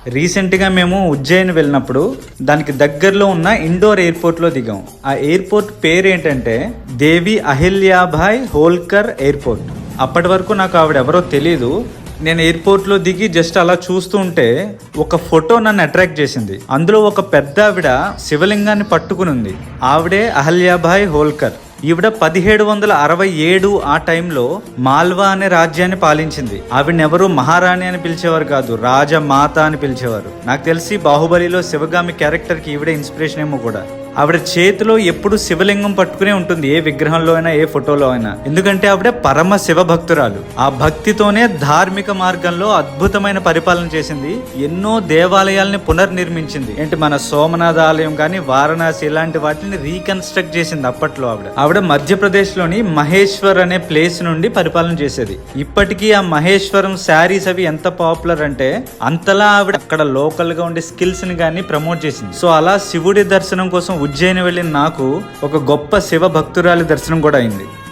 రీసెంట్గా మేము ఉజ్జయిని వెళ్ళినప్పుడు దానికి దగ్గరలో ఉన్న ఇండోర్ ఎయిర్పోర్ట్లో దిగాం. ఆ ఎయిర్పోర్ట్ పేరు ఏంటంటే దేవి అహిల్యాభాయ్ హోల్కర్ ఎయిర్పోర్ట్. అప్పటి వరకు నాకు ఆవిడెవరో తెలీదు. నేను ఎయిర్పోర్ట్లో దిగి జస్ట్ అలా చూస్తూ ఉంటే ఒక ఫోటో నన్ను అట్రాక్ట్ చేసింది. అందులో ఒక పెద్ద ఆవిడ శివలింగాన్ని పట్టుకుని ఉంది. ఆవిడే అహల్యాభాయ్ హోల్కర్. ఈవిడ 1767 ఆ టైంలో మాల్వా అనే రాజ్యాన్ని పాలించింది. ఆవిడనెవరూ మహారాణి అని పిలిచేవారు కాదు, రాజమాత అని పిలిచేవారు. నాకు తెలిసి బాహుబలిలో శివగామి క్యారెక్టర్ కి ఈవిడ ఇన్స్పిరేషన్ ఏమో కూడా. ఆవిడ చేతిలో ఎప్పుడు శివలింగం పట్టుకునే ఉంటుంది, ఏ విగ్రహంలో అయినా ఏ ఫోటోలో అయినా. ఎందుకంటే ఆవిడ పరమ శివ భక్తురాలు. ఆ భక్తితోనే ధార్మిక మార్గంలో అద్భుతమైన పరిపాలన చేసింది. ఎన్నో దేవాలయాల్ని పునర్నిర్మించింది. ఏంటి మన సోమనాథ ఆలయం కానీ, వారణాసి ఇలాంటి వాటిని రీకన్స్ట్రక్ట్ చేసింది అప్పట్లో. ఆవిడ మధ్యప్రదేశ్ లోని మహేశ్వర్ అనే ప్లేస్ నుండి పరిపాలన చేసేది. ఇప్పటికీ ఆ మహేశ్వరం శారీస్ అవి ఎంత పాపులర్ అంటే అంతలా ఆవిడ అక్కడ లోకల్ గా ఉండే స్కిల్స్ ని గానీ ప్రమోట్ చేసింది. సో అలా శివుడి దర్శనం కోసం ఉజ్జయిని వెళ్ళిన నాకు ఒక గొప్ప శివ భక్తురాలి దర్శనం కూడా అయింది.